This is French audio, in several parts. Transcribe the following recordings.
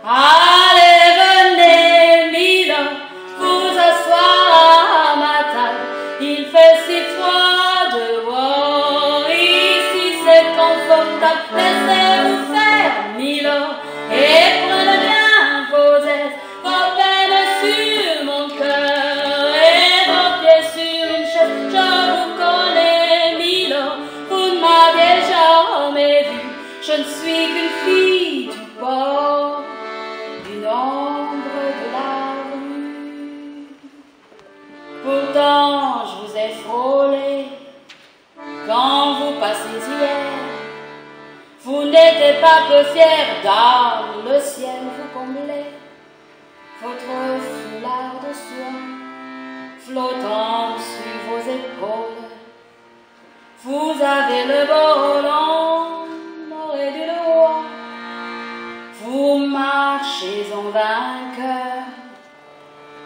Allez, venez, Milan, vous asseoir à ma table. Il fait si froid dehors, ici c'est confortable. Laissez-vous faire, Milan, et prenez bien vos aises, vos peines sur mon cœur et vos pieds sur une chaise. Je vous connais, Milan, vous ne m'avez jamais vu. Je ne suis qu'une fille du port, une ombre de la rue. Pourtant je vous ai frôlé quand vous passez hier. Vous n'étiez pas peu fier d'âme, le ciel vous comblait. Votre foulard de soie flottant sur vos épaules. Vous avez le beau long oreille du roi. Vous marchez en vainqueur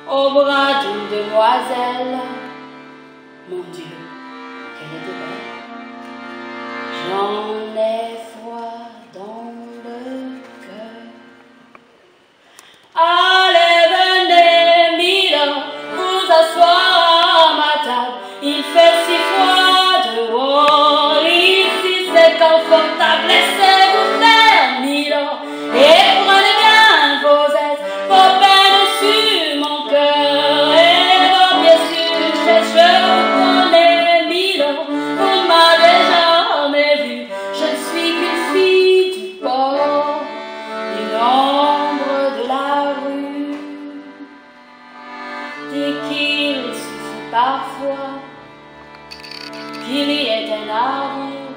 au bras d'une demoiselle. Mon Dieu, qu'elle était belle. J'en ai froid dans le cœur. Allez, venez, Milan, vous asseoir à ma table. Il fait si froid dehors, ici c'est confortable. Laissez-vous faire, Milan, et prenez bien vos aises, vos peines sur mon cœur et vos pieds sur une chaise. Je vous connais, Milan, vous ne m'avez jamais vu. Je ne suis qu'une fille du port, une ombre de la rue. Dit qu'il suffit parfois qu'il y ait un navire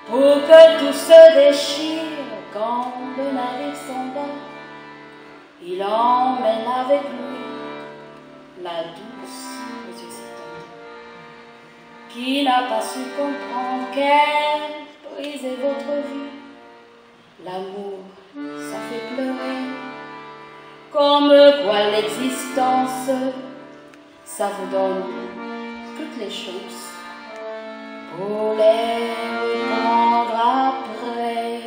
pour que tout se déchire. Quand le navire s'en va, il emmène avec lui la douce ressuscitante qui n'a pas su comprendre qu'elle brisait votre vie. L'amour, ça fait pleurer, comme quoi l'existence, ça vous donne toutes les chances pour les reprendre après.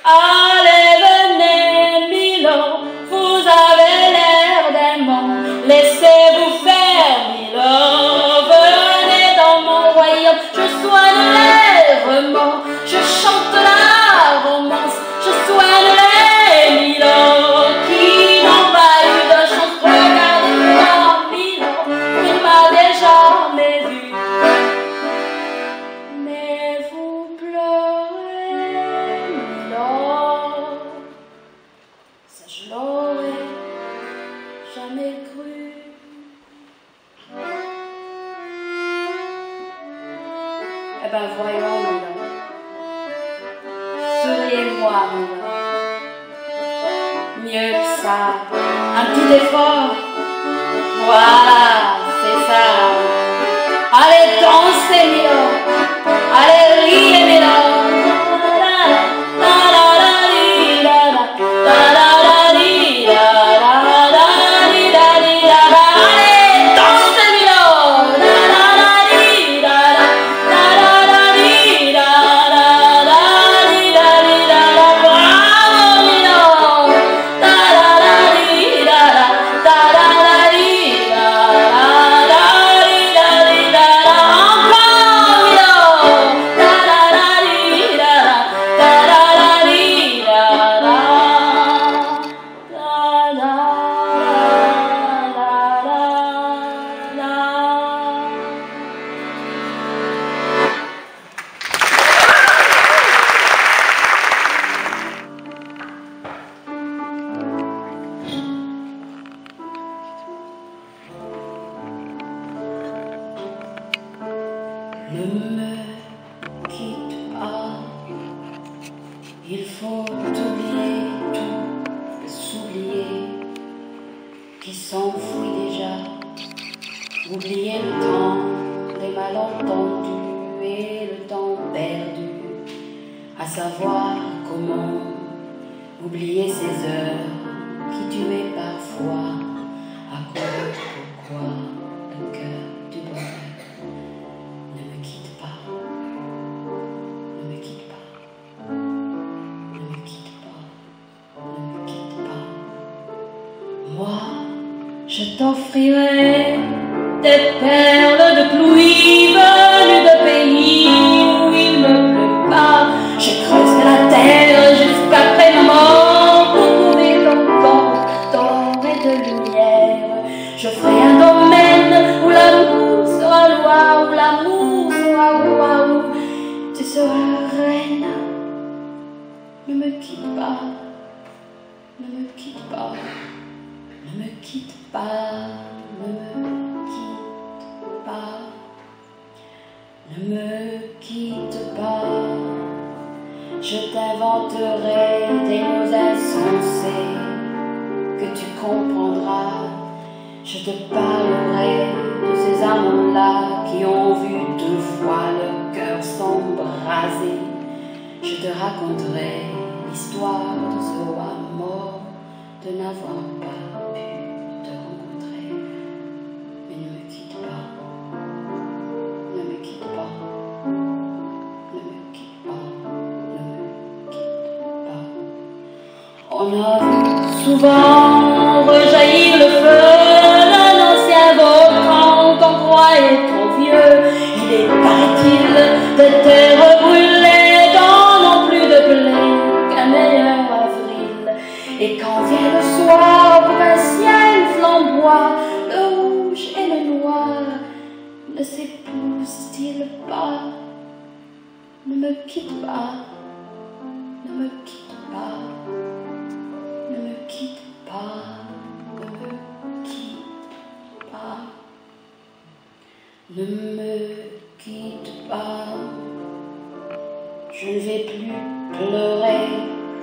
Allez, venez, Milan, vous avez l'air d'aimant. Laissez-vous faire, Milan, venez dans mon royaume. Je soigne les remords, je chante la romance. Je soigne les Milan qui n'ont pas eu de chance. Regardez-moi, Milan, vous ne m'avez jamais vu. Mais vous pleurez, Milan, ça je l'aurais jamais cru. Eh ben voyons, Milan, souriez-moi, Milan. Mieux que ça, un petit effort. Voilà, c'est ça. Allez, dansez, Milan. Allez, riez, Milan. Allez, dansez, Milan. Bravo, Milan. Ne me quitte pas, il faut oublier tout et s'oublier qui s'enfuit déjà. Oublier le temps des malentendus et le temps perdu, à savoir comment oublier ces heures qui tuaient parfois. À quoi, pourquoi le cœur du bonheur. Ne me quitte pas, ne me quitte pas, ne me quitte pas. je t'offrirai des perles de pluie venues de pays où il ne pleut pas. Je creuserai la terre jusqu'après ma mort pour trouver ton corps d'or et de lumière. Je ferai un domaine où l'amour sera loi, où l'amour sera roi, où tu seras reine. Ne me quitte pas, ne me quitte pas, ne me quitte pas, ne me quitte pas, ne me quitte pas. Je t'inventerai des mots insensés que tu comprendras. Je te parlerai de ces amants-là qui ont vu 2 fois leur cœur s'embraser. Je te raconterai l'histoire de ce roi mort de n'avoir pas pu te rencontrer. Mais ne me quitte pas, ne me quitte pas, ne me quitte pas, ne me quitte pas. On a vu souvent rejaillir le feu d'un ancien volcan qu'on croyait trop vieux. Il est, paraît-il, des terres brûlées dont non plus de blé qu'un meilleur avril. Et quand vient le soir pour un ciel flamboie, le rouge et le noir ne s'épousent-ils pas? Ne me quitte pas, ne me quitte pas, ne me quitte pas, ne me quitte pas, ne me quitte pas. Je ne vais plus pleurer,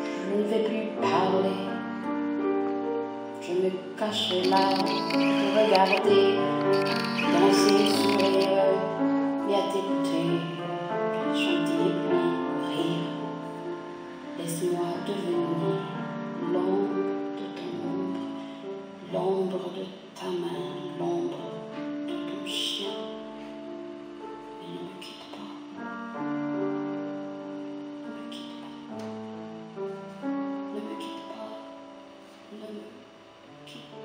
je ne vais plus parler. Je me cacherai là, je regarder, danser, sourire, et à t'écouter, chanter et puis rire. Laisse-moi devenir l'ombre de ton ombre, l'ombre de ta main, l'ombre de ton chien. Mais ne me quitte pas. Ne me quitte pas. Ne me quitte pas. Ne me quitte pas.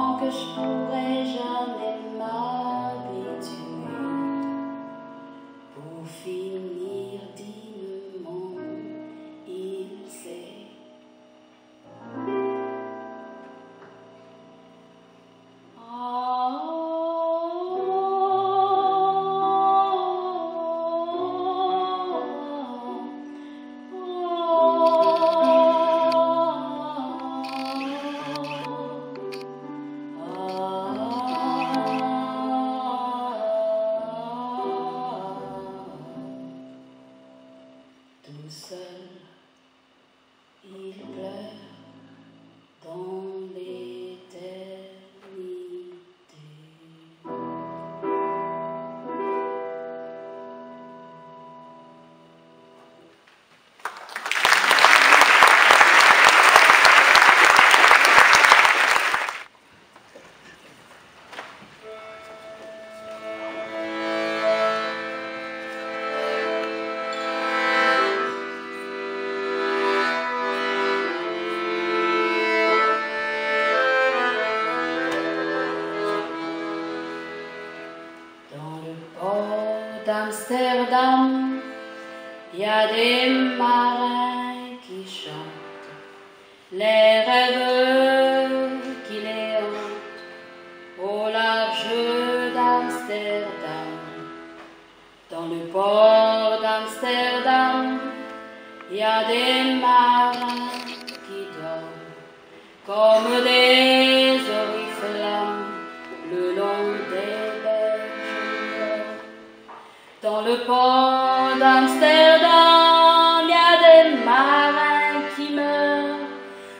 sens que je pourrais jamais m'habituer pour finir dignement, il sait. Tout seul, il pleure dans l'éternité. D'Amsterdam, il y a des marins qui chantent les rêves qui les hantent au large d'Amsterdam. Dans le port d'Amsterdam, il y a des marins qui dorment comme des oriflammes le long des berges. Dans le port d'Amsterdam, il y a des marins qui meurent,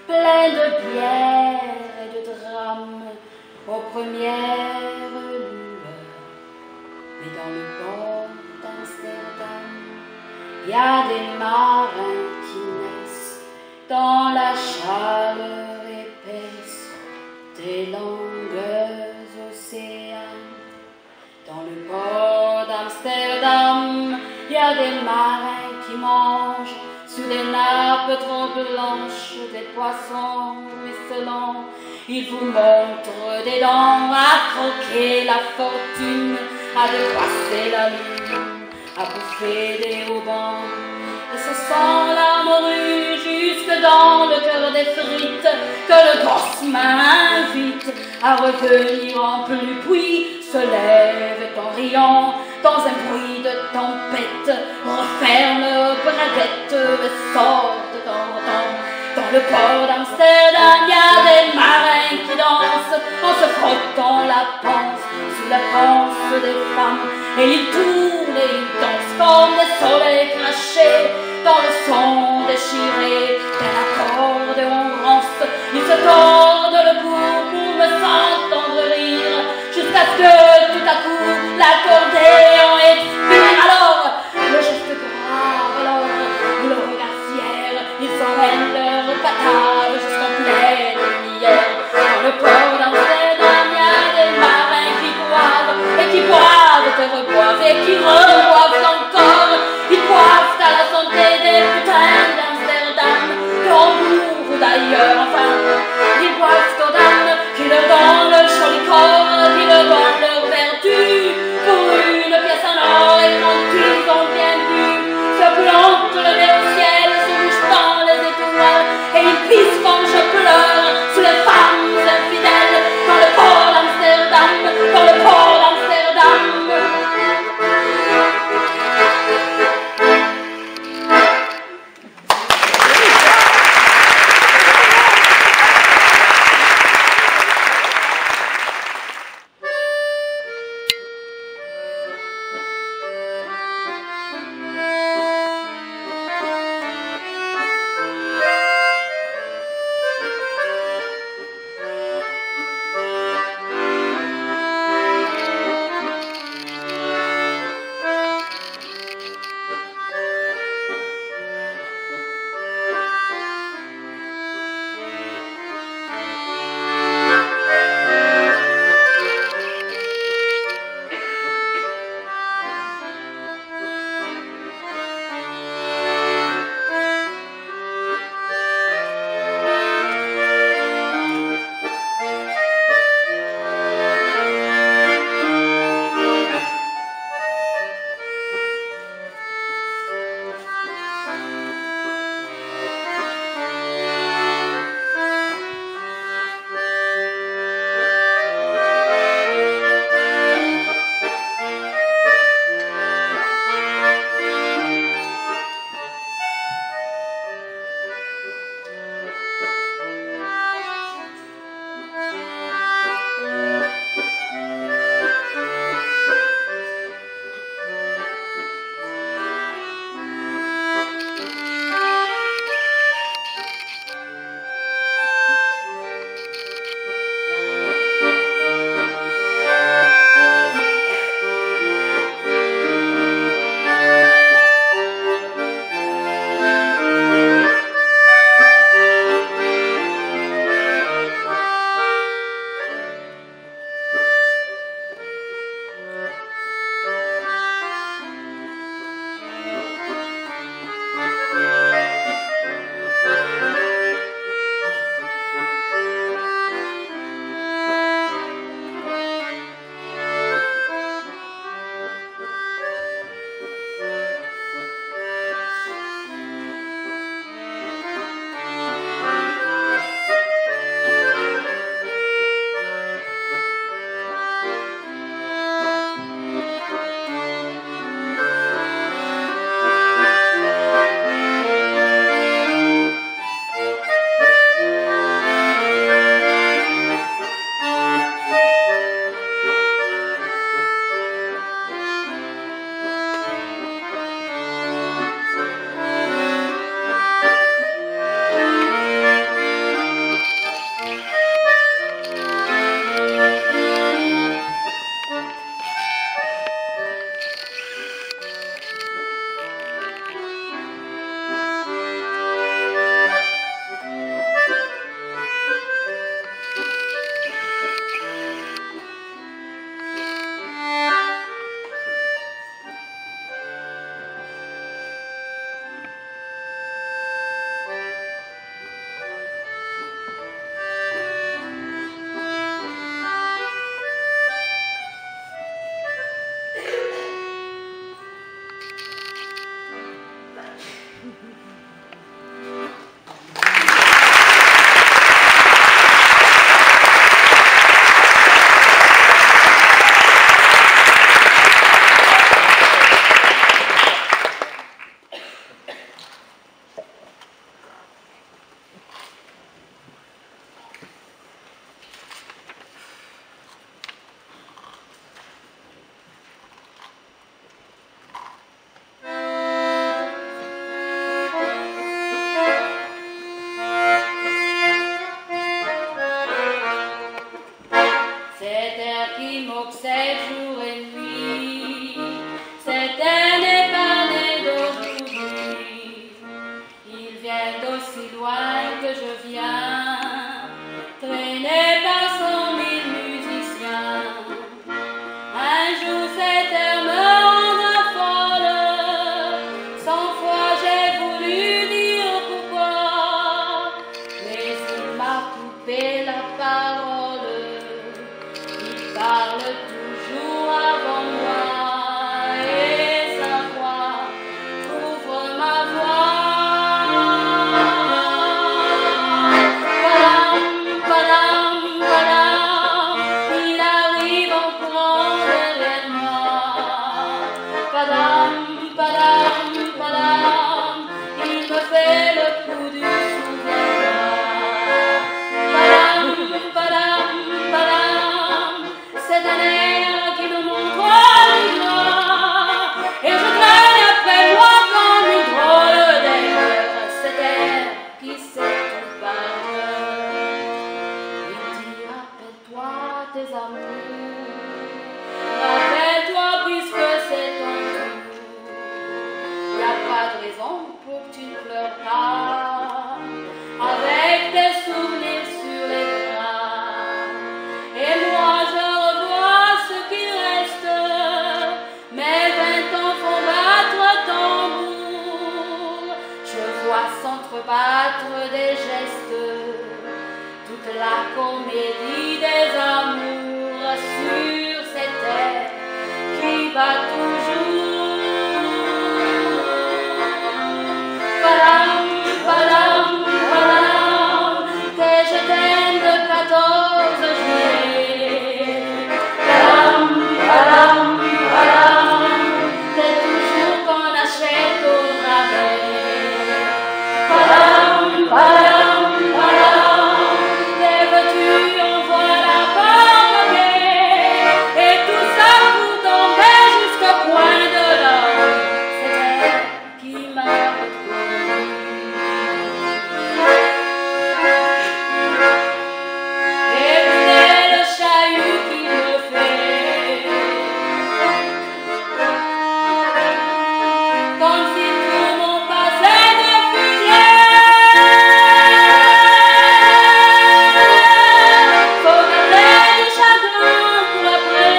pleins de bière et de drames, aux premières lueurs. Mais dans le port d'Amsterdam, il y a des marins qui naissent dans la chaleur épaisse des longues océans. Dans le port d'Amsterdam, il y a des marins qui mangent sous des nappes trop blanches des poissons ruisselants. Ils vous montrent des dents à croquer la fortune, à décroisser la lune, à bouffer des haubans. Et ce sent la morue jusque dans le cœur des frites que le grosse main invite à revenir en pluie. Se lève en riant dans un bruit de tempête, referme braguette et sort de temps en temps. Dans le port d'Amsterdam, il y a des marins qui dansent en se frottant la panse sous la panse des femmes. Et ils tournent et ils dansent comme des soleils crachés dans le son déchiré d'un accordéon rance. Ils se tordent le cou pour me s'entendre rire, jusqu'à ce que tout à coup l'accordéon expire. Alors le geste grave, alors le regard fier, ils emmènent leur patave jusqu'en pleine lumière. Dans le port d'Amsterdam, il y a des marins qui boivent et qui boivent et reboivent et qui reboivent encore. Ils boivent à la santé des putains d'Amsterdam, de Hambourg ou d'ailleurs, enfin, ils boivent cet air qui m'obsède jour et nuit, cet air n'est pas né d'aujourd'hui, il vient d'aussi loin que je viens, traîné par 100 000 musiciens. Un jour cet air me rendra folle, 100 fois j'ai voulu dire pourquoi, mais il m'a coupé la parole, il parle toujours avant moi, et sa voix ouvre ma voix. Padam, padam, padam, il arrive en courant derrière moi. Padam, padam, padam, il me fait le coup du souviens-toi. Padam, padam, padam, c'est un air qui me montre l'ignoire, et je traîne après moi comme une drôle d'air, cet air qui sait tout par cœur. Il dit rappelle-toi tes amours, rappelle-toi puisque c'est ton tour, y a pas de raison pour que tu ne pleures pas, avec tes souvenirs sur les bras. Et moi je revois ce qui reste, mes 20 ans font battre tambour, je vois s'entrebattre des gestes, toute la comédie des amours sur cette terre qui bat toujours. Padam, padam, padam, tes je t'aime de 14 juillet. Padam, padam, padam, t'es toujours qu'on achète au rabais. Padam, padam, padam, t'es vêtu en voilà pas paquet, et tout ça pour tomber jusqu'au point de l'or. C'est elle qui m'a reconnu. Écoutez le chahut qu'il me fait, comme si tout mon passé défilait. Faut garder du chagrin pour après,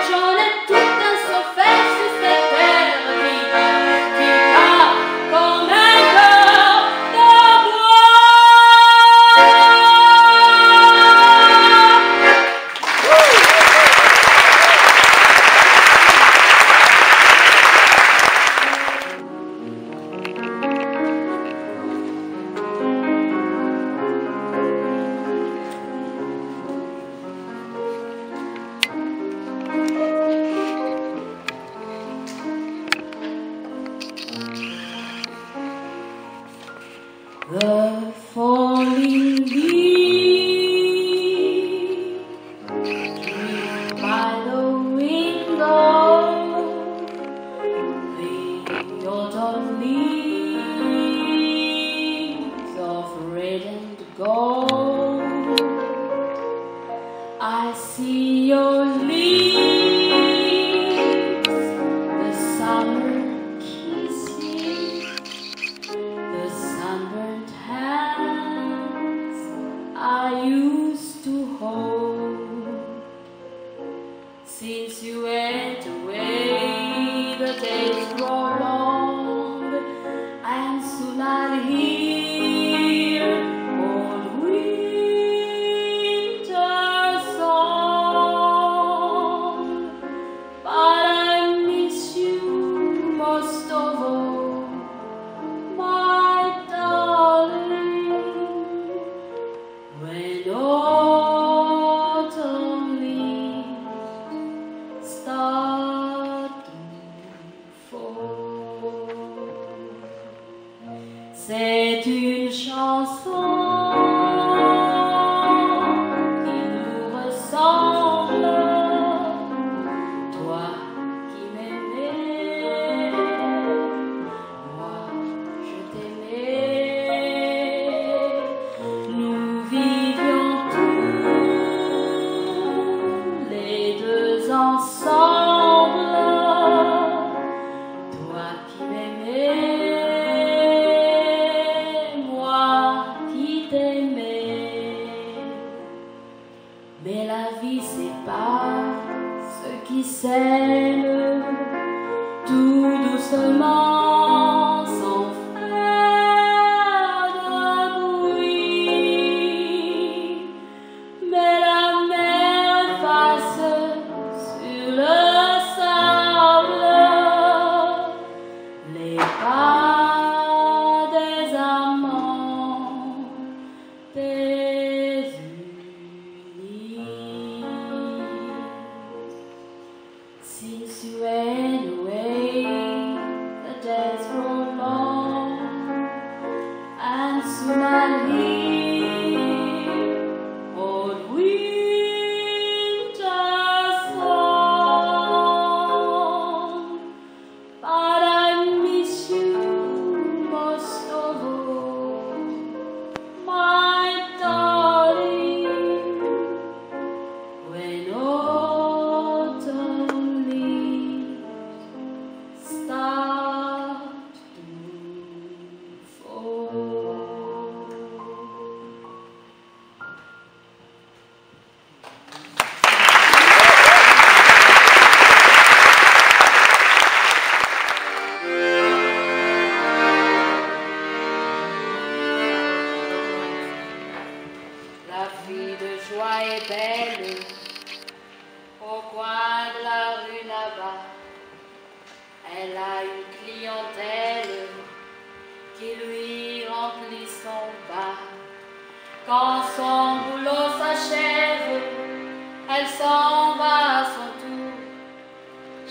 j'en ai tout un souffert sur cette terre qui bat comme un cœur de bois. The falling leaves drift by the window, the autumn leaves of red and gold. I see your lips, the summer kisses, the sunburned hands I used to hold. Since you went away, the days grow long, and soon I'll hear old winter song. But I miss you most of all, my darling, when autumn leaves start to fall. C'est une chanson qui nous ressemble, toi qui m'aimais, moi je t'aimais. Nous vivions tous Mais la vie c'est pas ceux qui s'aiment tout doucement sans faire de bruit. Mais la mer efface sur le sable les pas des amants désunis. Since you went away, the days grow long, and soon I'll hear old winter song. But I miss you most of all, my darling, when autumn leaves start to fall. La fille de joie est belle au coin de la rue là-bas. Elle a une clientèle qui lui remplit son bar. Quand son boulot s'achève, elle s'en va à son tour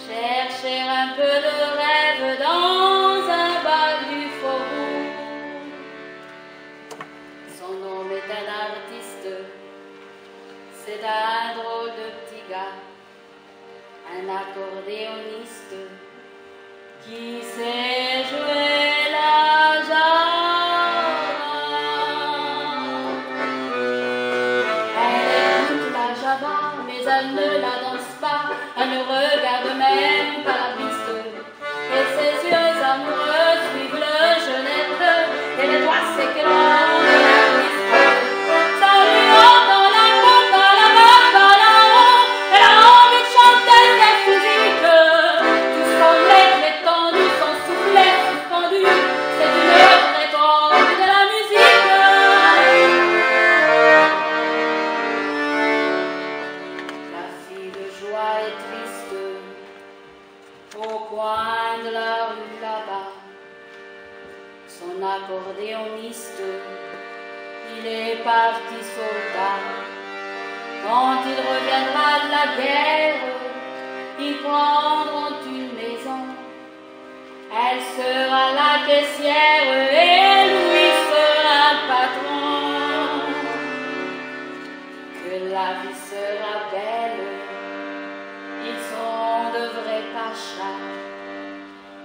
chercher un peu de rêve dans un bal du faubourg. Son homme est un artiste, c'est un drôle de petit gars, un accordéoniste qui sait jouer la java. Elle écoute la java, mais elle ne la danse pas, elle ne regarde même pas la piste, et ses yeux amoureux suivent le Genève, et les doigts s'éclairent de la piste. Saluant dans la bamba, là-haut, elle a envie de chanter cette musique. Tout son air étendu, son soufflet suspendu, c'est une vraie tombe de la musique. La fille de joie est triste au coin de la rue là-bas. Son accordéoniste, il est parti soldat. Quand il reviendra de la guerre, ils prendront une maison. Elle sera la caissière et lui sera patron. Que la vie sera belle, ils sont de vrais pachas.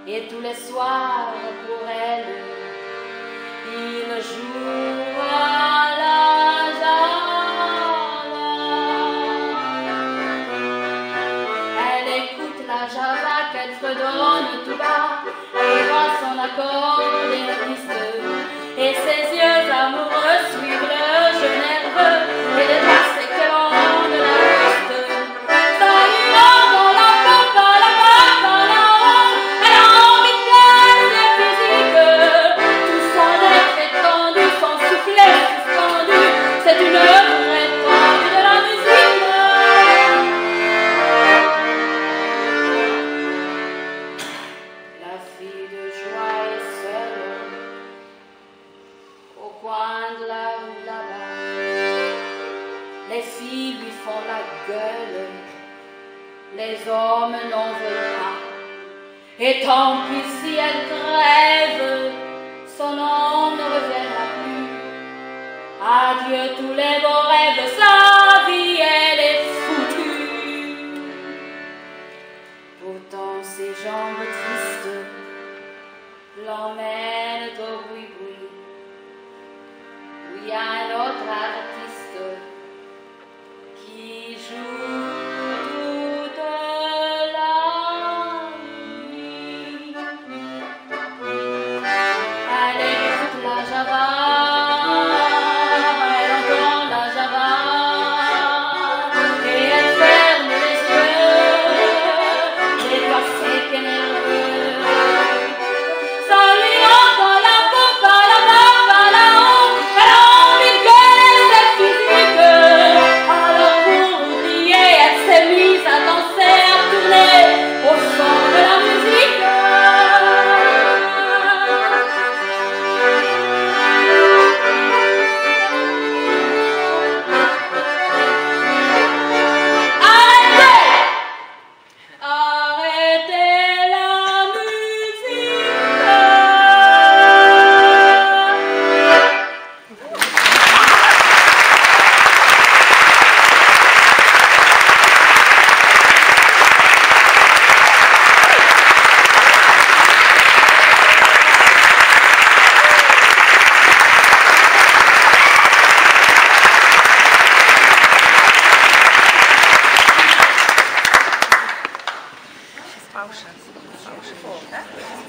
Et tous les soirs pour elle, il joue à la java. Elle écoute la java qu'elle fredonne tout bas, et voit son accordéoniste, et ses yeux amoureux suivent le jeu nerveux, et les doigts s'éclairent de la piste. Saluant dans la pampa, là-haut, elle a envie de faire cette musique. Tout son être étendu, son soufflet suspendu, c'est une vraie tombe de la musique. La fille de joie est seule au coin de la rue là-bas. Les filles lui font la gueule, les hommes n'en veulent pas. Et tant pis si elle crève, son nom ne reviendra plus. Adieu tous les beaux rêves, sa vie elle est foutue. Pourtant ses jambes tristes l'emmènent au bruit-bruit, où il y a un autre artiste qui joue toute la nuit. Elle écoute la java, elle entend la java.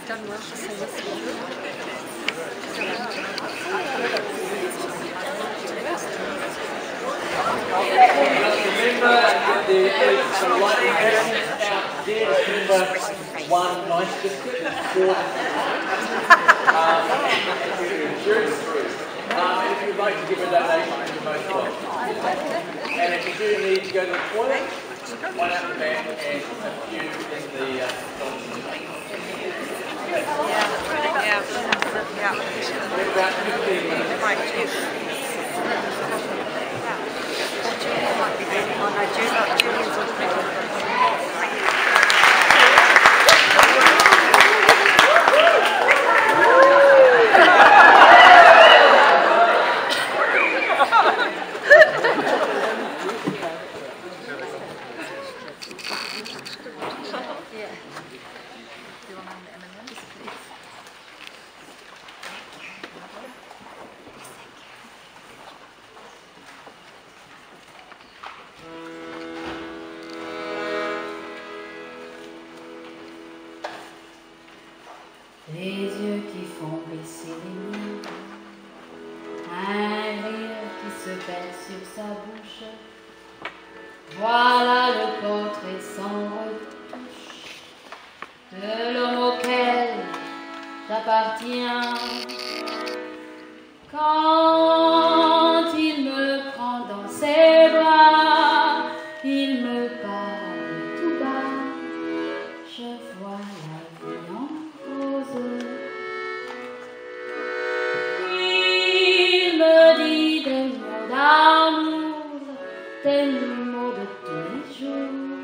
One nice biscuit, if you'd like to give a donation, you're most welcome. And if you do need to go to the toilet, one out the back and a few in the about 15 minutes. Les yeux qui font baisser les nues, un rire qui se perd sur sa bouche. Voilà le portrait sans retouche de l'homme auquel j'appartiens. Quand il me prend dans ses bras, il me parle tout bas. Je vois la vie en rose. Il me dit des mots d'amour, des mots de tous les jours,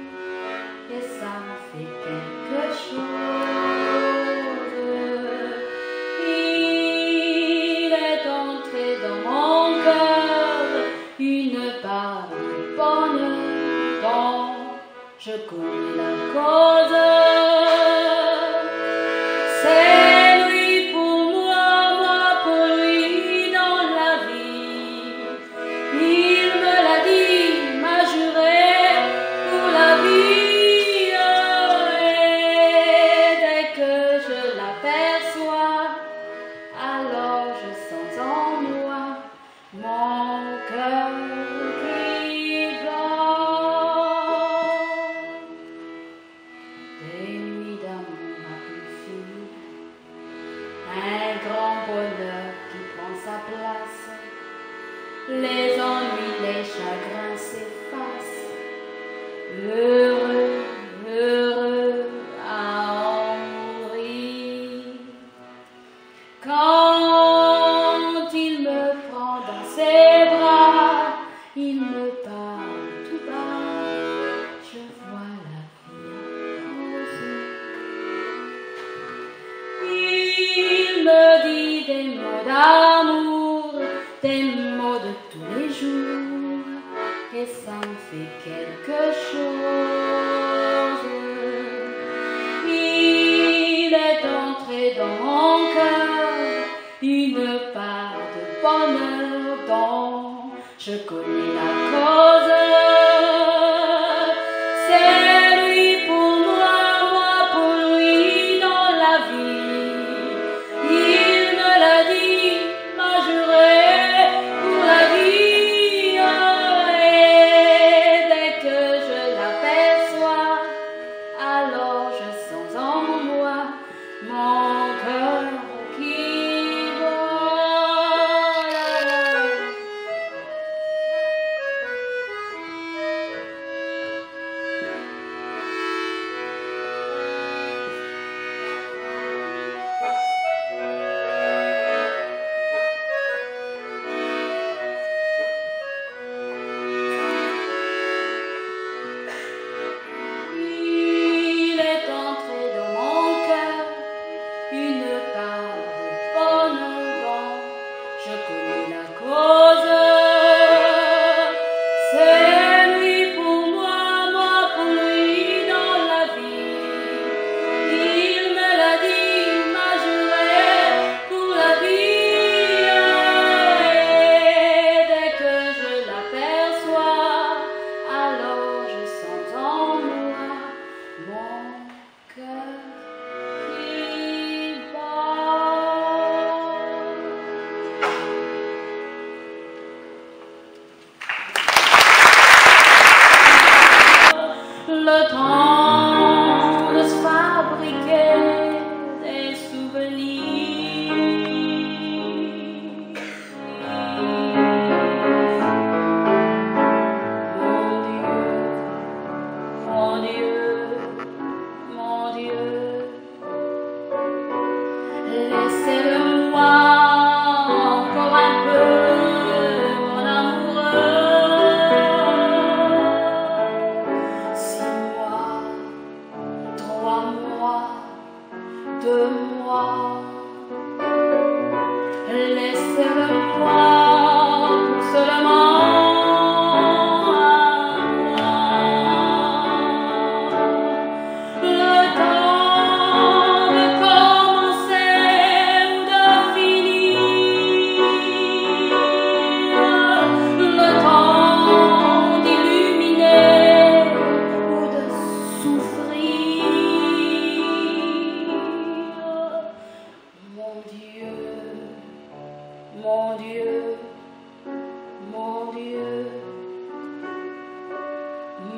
et ça me fait quelque chose. Il est entré dans mon cœur une part de bonheur dont je connais la cause. C'est lui pour moi, moi pour lui dans la vie. Il me l'a dit, m'a juré pour la vie. Et dès que je l'aperçois, alors je sens en moi mon cœur qui bat. Des nuits d'amour à plus finir, un grand bonheur qui prend sa place. Les ennuis, les chagrins s'effacent. Heureux, heureux à en mourir. Quand il me prend dans ses bras, il me parle tout bas. Je vois la vie en rose. Il me dit des mots d'amour, des mots de tous les jours, et ça me fait quelque chose. Il est entré dans mon cœur une part de bonheur dont je connais la cause. C'est lui pour moi, moi pour lui dans la vie. Il me l'a dit, m'a juré pour la vie. Et dès que je l'aperçois, alors je sens en moi mon cœur qui bat.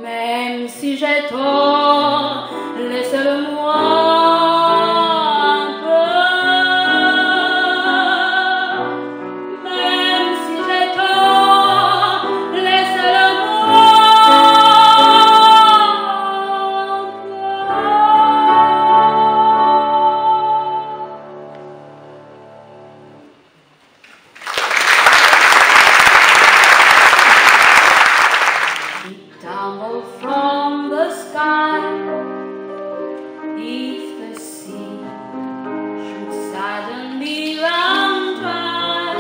Même si j'ai tort, laisse-le-moi. From the sky, if the sea should suddenly run dry,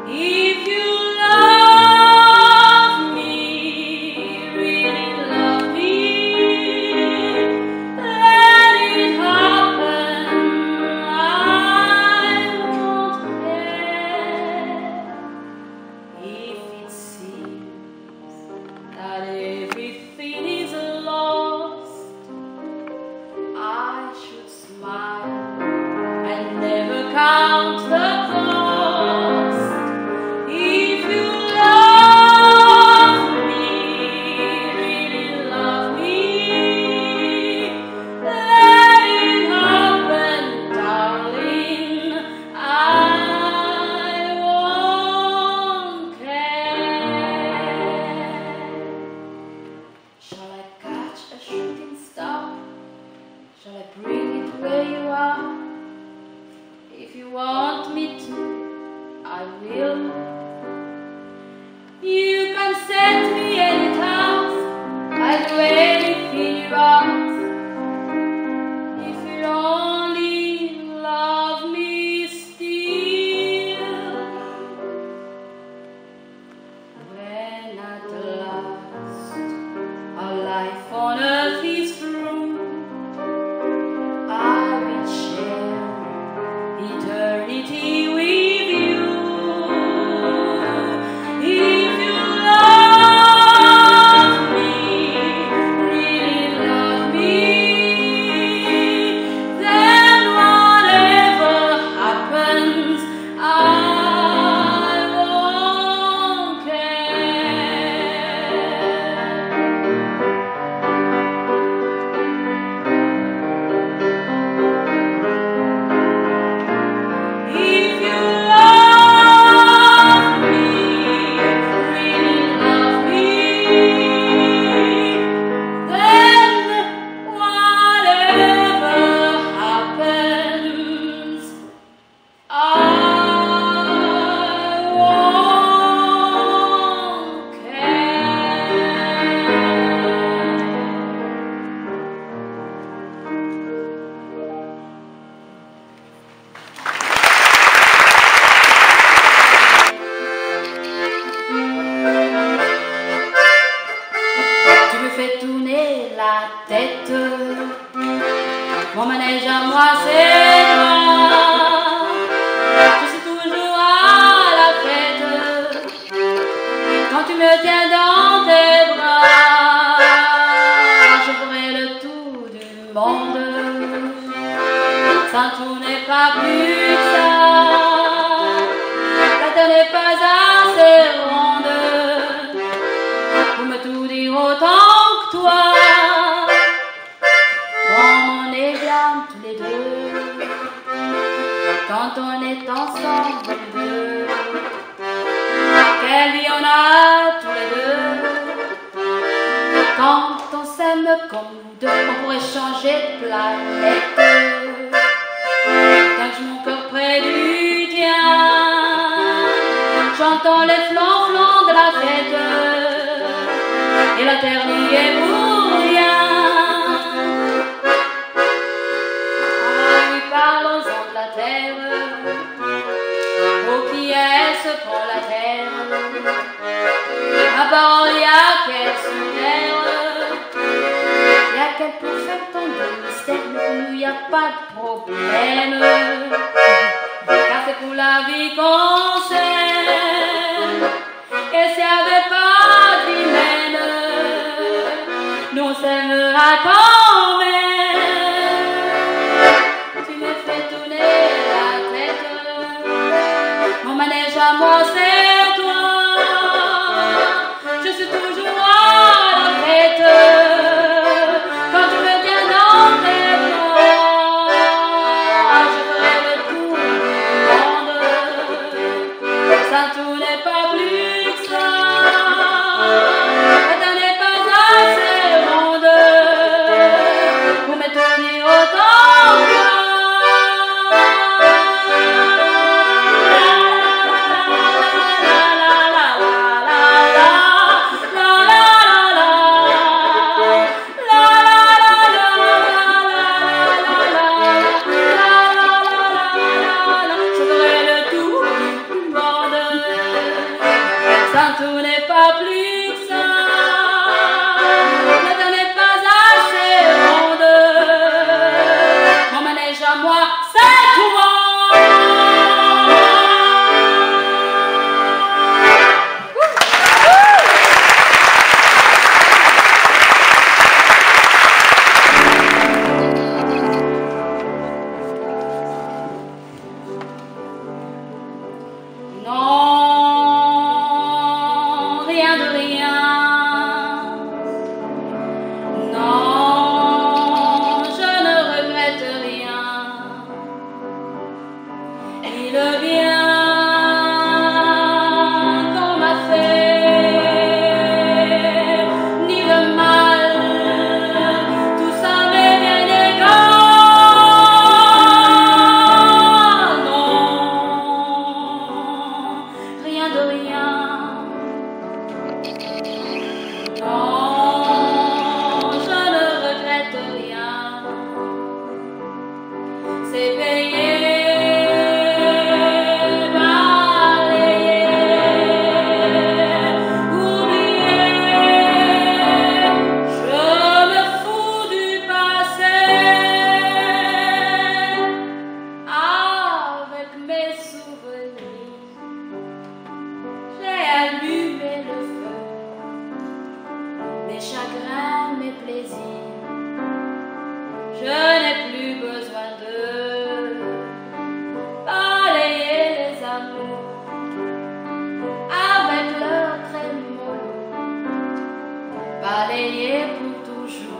if you love me, really love me, let it happen, I won't care. If it seems that everything is lost, I should smile and never count the cost. If you love me, really love me, let it happen, darling, I won't care. Shall I catch a shooting star? Shall I bring it where you are? If you want me to, I will. You can set me any task, I'll do anything you ask. If you only love me still, when at last our life on earth is through, I will share eternity with you. If you love me, really love me, then whatever happens, I won't care. If you love me, really love me, then whatever happens, I won't care. Tu me fais tourner la tête, mon manège à moi c'est toi. Je suis toujours à la fête quand tu me tiens dans tes bras. Je ferai le tour du monde sans tourner pas plus que ça. La terre n'est pas assez ronde pour me tout dire autant que toi. Comme on est bien tous les deux, quand on est ensemble les deux, quelle vie on a tous les deux. Quand on s'aime comme nous deux, on pourrait changer de planète. Touche mon cœur près du tien, j'entends les flancs de la fête, et la terre n'y est pour rien. Ah oui, parlons-en de la terre, pour qui elle se prend la terre. Ma parole, y a qu'elle se terre, y a qu'elle pour faire tomber le mystère, mais pour nous y a pas de problème, car c'est pour la vie qu'on s'aime. Et s'il n'y avait pas de vie humaine, nous on s'aimera quand même. Tu me fais tourner la tête, mon manège à moi c'est toi. Je suis toujours à balayé pour toujours.